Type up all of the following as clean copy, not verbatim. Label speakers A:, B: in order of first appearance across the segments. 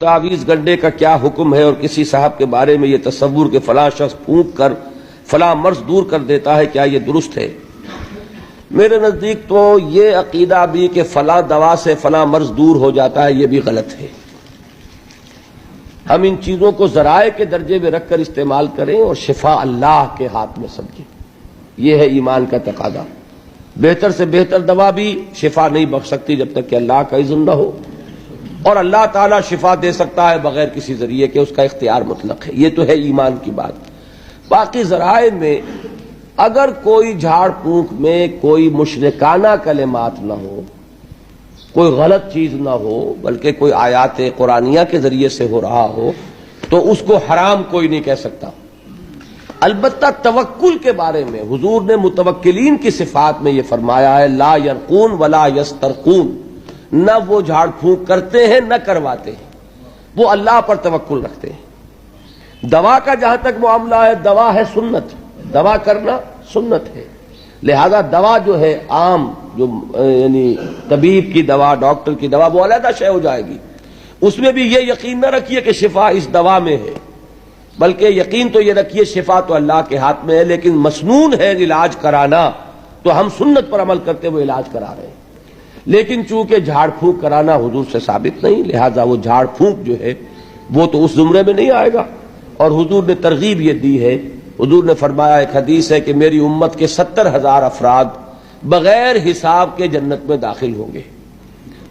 A: تعویذ گنڈے کا کیا حکم ہے اور کسی صاحب کے بارے میں یہ تصور کہ فلاں شخص پھونک کر فلاں مرض دور کر دیتا ہے، کیا یہ درست ہے؟ میرے نزدیک تو یہ عقیدہ بھی کہ فلاں دوا سے فلاں مرض دور ہو جاتا ہے، یہ بھی غلط ہے۔ ہم ان چیزوں کو ذرائع کے درجے میں رکھ کر استعمال کریں اور شفا اللہ کے ہاتھ میں سمجھیں، یہ ہے ایمان کا تقاضا۔ بہتر سے بہتر دوا بھی شفا نہیں بخش سکتی جب تک کہ اللہ کا اذن نہ ہو، اور اللہ تعالیٰ شفا دے سکتا ہے بغیر کسی ذریعے کے، اس کا اختیار مطلق ہے۔ یہ تو ہے ایمان کی بات۔ باقی ذرائع میں اگر کوئی جھاڑ پھونک میں کوئی مشرکانہ کلمات نہ ہو، کوئی غلط چیز نہ ہو، بلکہ کوئی آیات قرآنیہ کے ذریعے سے ہو رہا ہو، تو اس کو حرام کوئی نہیں کہہ سکتا۔ البتہ توکل کے بارے میں حضور نے متوکلین کی صفات میں یہ فرمایا ہے، لا یرقون ولا یسترقون، نہ وہ جھاڑ پھونک کرتے ہیں نہ کرواتے ہیں، وہ اللہ پر توکل رکھتے ہیں۔ دوا کا جہاں تک معاملہ ہے، دوا ہے سنت، دوا کرنا سنت ہے، لہذا دوا جو ہے عام جو یعنی طبیب کی دوا، ڈاکٹر کی دوا، وہ علیحدہ شے ہو جائے گی۔ اس میں بھی یہ یقین نہ رکھیے کہ شفا اس دوا میں ہے، بلکہ یقین تو یہ رکھیے شفا تو اللہ کے ہاتھ میں ہے، لیکن مسنون ہے علاج کرانا، تو ہم سنت پر عمل کرتے ہوئے علاج کرا رہے ہیں۔ لیکن چونکہ جھاڑ پھونک کرانا حضور سے ثابت نہیں، لہذا وہ جھاڑ پھونک جو ہے وہ تو اس زمرے میں نہیں آئے گا۔ اور حضور نے ترغیب یہ دی ہے، حضور نے فرمایا، ایک حدیث ہے کہ میری امت کے 70,000 افراد بغیر حساب کے جنت میں داخل ہوں گے۔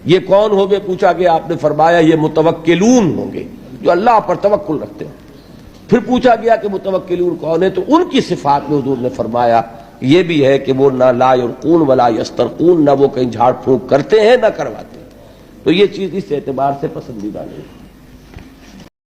A: یہ کون ہوں گے پوچھا گیا، آپ نے فرمایا یہ متوکلون ہوں گے، جو اللہ پر توکل رکھتے ہیں۔ پھر پوچھا گیا کہ متوکلون کون ہیں، تو ان کی صفات میں حضور نے فرمایا یہ بھی ہے کہ وہ نہ لا یرقون ولا یسترقون، نہ وہ کہیں جھاڑ پھونک کرتے ہیں نہ کرواتے ہیں۔ تو یہ چیز اس اعتبار سے پسندیدہ نہیں۔